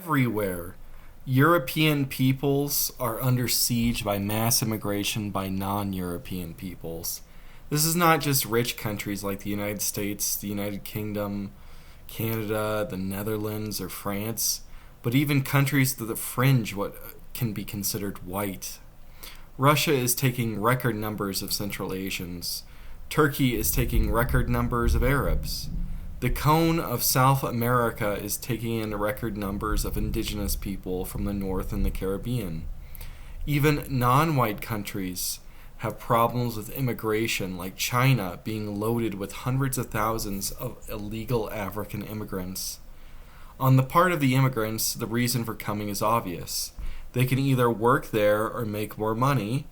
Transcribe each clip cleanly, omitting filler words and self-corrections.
Everywhere, European peoples are under siege by mass immigration by non-European peoples. This is not just rich countries like the United States, the United Kingdom, Canada, the Netherlands, or France, but even countries to the fringe what can be considered white. Russia is taking record numbers of Central Asians. Turkey is taking record numbers of Arabs. The cone of South America is taking in record numbers of indigenous people from the North and the Caribbean. Even non-white countries have problems with immigration, like China being loaded with hundreds of thousands of illegal African immigrants. On the part of the immigrants, the reason for coming is obvious. They can either work there or make more money,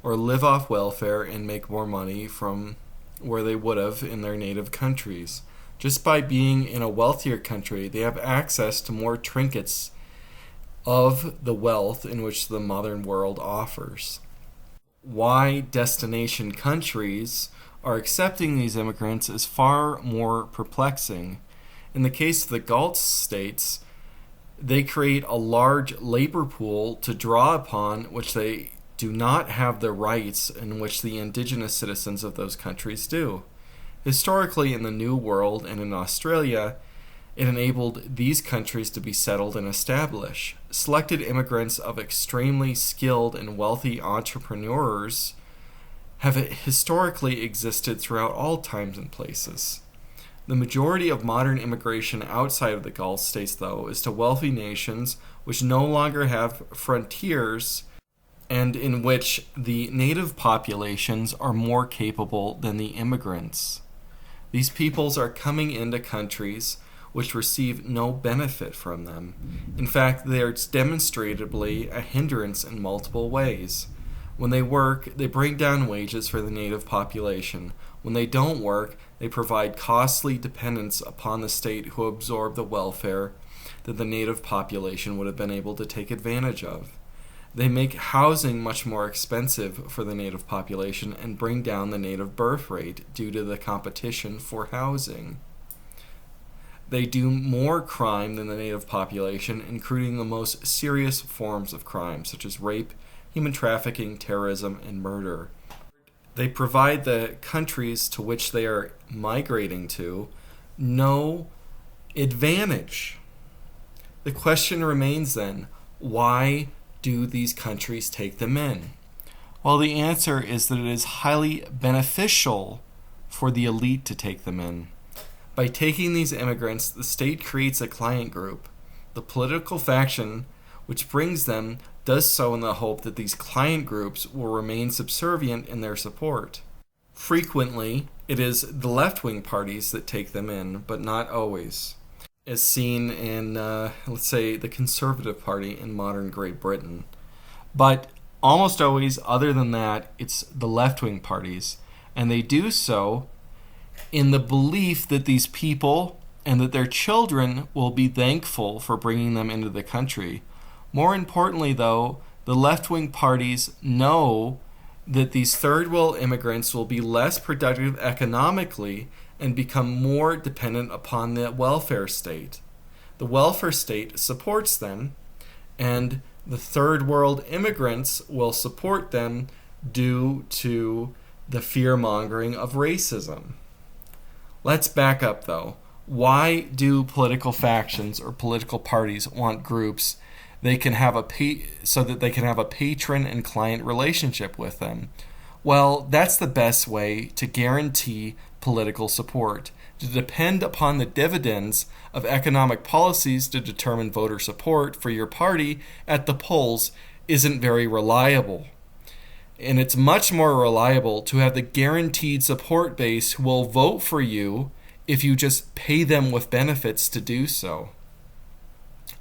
or live off welfare and make more money from where they would have in their native countries. Just by being in a wealthier country, they have access to more trinkets of the wealth in which the modern world offers. Why destination countries are accepting these immigrants is far more perplexing. In the case of the Gulf states, they create a large labor pool to draw upon which they do not have the rights in which the indigenous citizens of those countries do. Historically, in the New World and in Australia, it enabled these countries to be settled and established. Selected immigrants of extremely skilled and wealthy entrepreneurs have historically existed throughout all times and places. The majority of modern immigration outside of the Gulf states, though, is to wealthy nations which no longer have frontiers and in which the native populations are more capable than the immigrants. These peoples are coming into countries which receive no benefit from them. In fact, they are demonstrably a hindrance in multiple ways. When they work, they bring down wages for the native population. When they don't work, they provide costly dependence upon the state who absorb the welfare that the native population would have been able to take advantage of. They make housing much more expensive for the native population and bring down the native birth rate due to the competition for housing. They do more crime than the native population, including the most serious forms of crime, such as rape, human trafficking, terrorism, and murder. They provide the countries to which they are migrating to no advantage. The question remains then, why do these countries take them in? Well, the answer is that it is highly beneficial for the elite to take them in. By taking these immigrants, the state creates a client group. The political faction which brings them does so in the hope that these client groups will remain subservient in their support. Frequently, it is the left-wing parties that take them in, but not always, as seen in, let's say, the Conservative Party in modern Great Britain. But almost always, other than that, it's the left-wing parties, and they do so in the belief that these people and that their children will be thankful for bringing them into the country. More importantly, though, the left-wing parties know that these third-world immigrants will be less productive economically and become more dependent upon the welfare state. The welfare state supports them, and the third-world immigrants will support them due to the fear-mongering of racism. Let's back up, though. Why do political factions or political parties want groups they can have so that they can have a patron and client relationship with them? Well, that's the best way to guarantee political support. To depend upon the dividends of economic policies to determine voter support for your party at the polls isn't very reliable. And it's much more reliable to have the guaranteed support base who will vote for you if you just pay them with benefits to do so.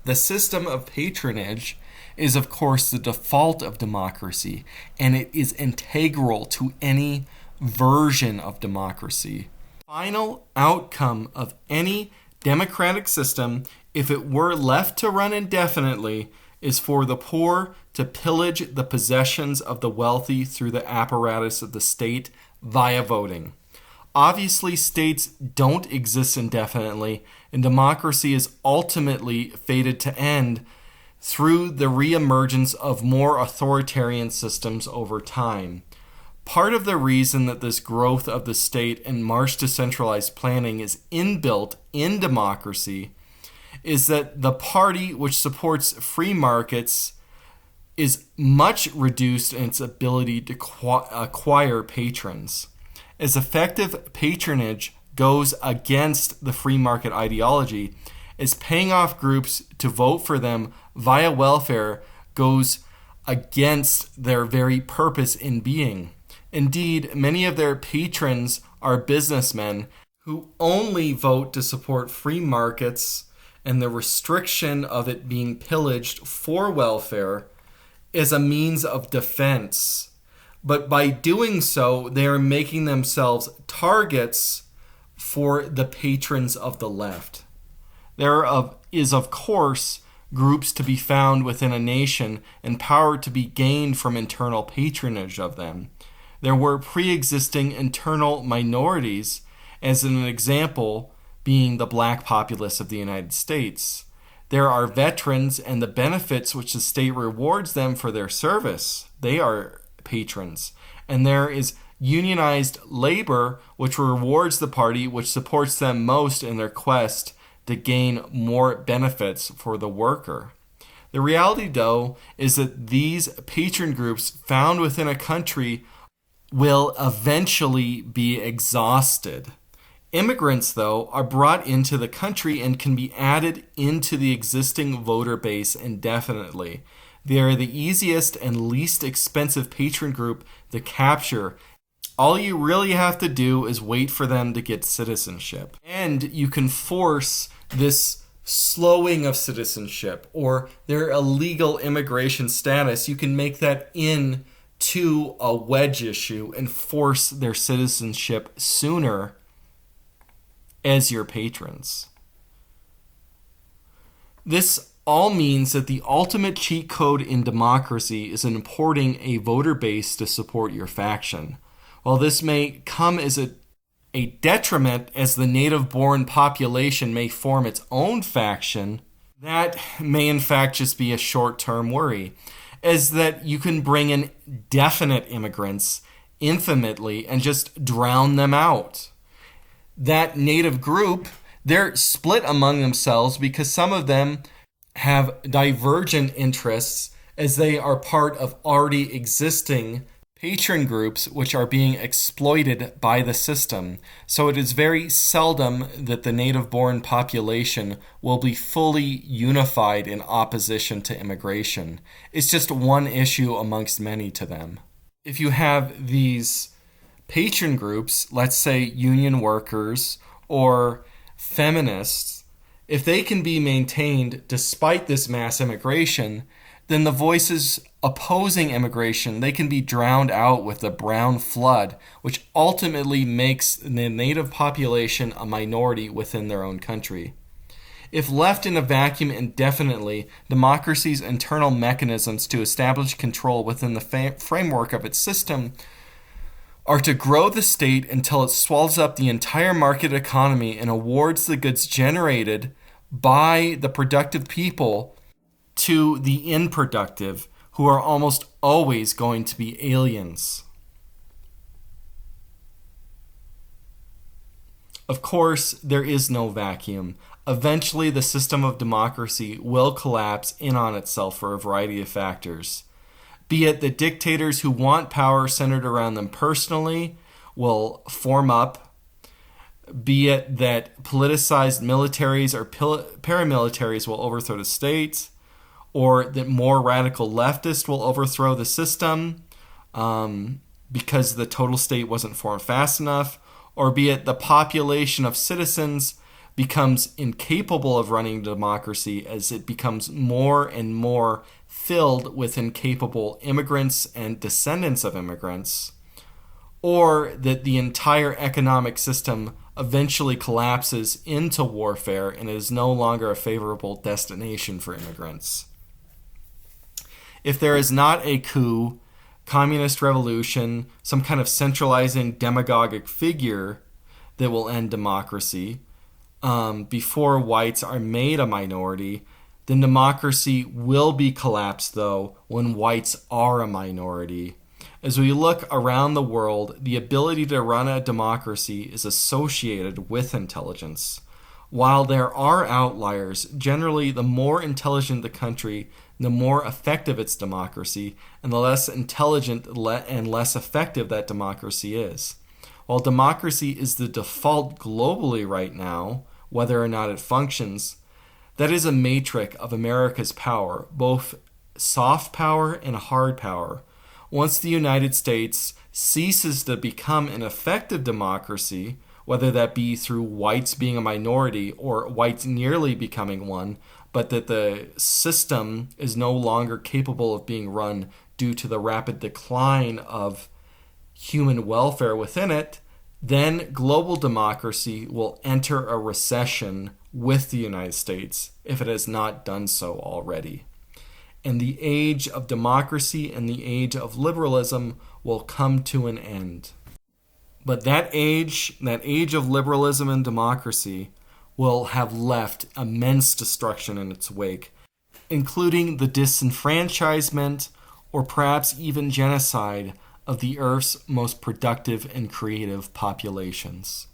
The system of patronage is, of course, the default of democracy, and it is integral to any version of democracy. Final outcome of any democratic system, if it were left to run indefinitely, is for the poor to pillage the possessions of the wealthy through the apparatus of the state via voting. Obviously, states don't exist indefinitely, and democracy is ultimately fated to end through the reemergence of more authoritarian systems over time. Part of the reason that this growth of the state and march to centralized planning is inbuilt in democracy is that the party which supports free markets is much reduced in its ability to acquire patrons. As effective patronage goes against the free market ideology, as paying off groups to vote for them via welfare goes against their very purpose in being. Indeed, many of their patrons are businessmen who only vote to support free markets and the restriction of it being pillaged for welfare as a means of defense. But by doing so, they are making themselves targets for the patrons of the left. There is, of course, groups to be found within a nation and power to be gained from internal patronage of them. There were pre-existing internal minorities, as an example being the black populace of the United States. There are veterans and the benefits which the state rewards them for their service. They are patrons. And there is unionized labor which rewards the party which supports them most in their quest to gain more benefits for the worker. The reality, though, is that these patron groups found within a country will eventually be exhausted. Immigrants, though, are brought into the country and can be added into the existing voter base indefinitely. They are the easiest and least expensive patron group to capture. All you really have to do is wait for them to get citizenship. And you can force this slowing of citizenship or their illegal immigration status. You can make that into a wedge issue and force their citizenship sooner as your patrons. This all means that the ultimate cheat code in democracy is importing a voter base to support your faction. While this may come as a detriment as the native-born population may form its own faction, that may in fact just be a short-term worry, as that you can bring in definite immigrants infinitely and just drown them out. That native group, they're split among themselves because some of them have divergent interests as they are part of already existing patron groups which are being exploited by the system. So it is very seldom that the native-born population will be fully unified in opposition to immigration. It's just one issue amongst many to them. If you have these patron groups, let's say union workers or feminists, if they can be maintained despite this mass immigration, then the voices opposing immigration, they can be drowned out with the brown flood, which ultimately makes the native population a minority within their own country. If left in a vacuum indefinitely, democracy's internal mechanisms to establish control within the framework of its system are to grow the state until it swallows up the entire market economy and awards the goods generated by the productive people to the unproductive, who are almost always going to be aliens. Of course, there is no vacuum. Eventually, the system of democracy will collapse in on itself for a variety of factors. Be it the dictators who want power centered around them personally will form up, be it that politicized militaries or paramilitaries will overthrow the state, or that more radical leftists will overthrow the system because the total state wasn't formed fast enough, or be it the population of citizens becomes incapable of running democracy as it becomes more and more filled with incapable immigrants and descendants of immigrants, or that the entire economic system eventually collapses into warfare and is no longer a favorable destination for immigrants. If there is not a coup, communist revolution, some kind of centralizing demagogic figure that will end democracy, before whites are made a minority, then democracy will be collapsed, though, when whites are a minority. As we look around the world, the ability to run a democracy is associated with intelligence. While there are outliers, generally the more intelligent the country, the more effective its democracy, and the less intelligent and less effective that democracy is. While democracy is the default globally right now, whether or not it functions, that is a matrix of America's power, both soft power and hard power. Once the United States ceases to become an effective democracy, whether that be through whites being a minority or whites nearly becoming one, but that the system is no longer capable of being run due to the rapid decline of human welfare within it, then global democracy will enter a recession with the United States if it has not done so already. And the age of democracy and the age of liberalism will come to an end. But that age of liberalism and democracy, will have left immense destruction in its wake, including the disenfranchisement or perhaps even genocide of the Earth's most productive and creative populations.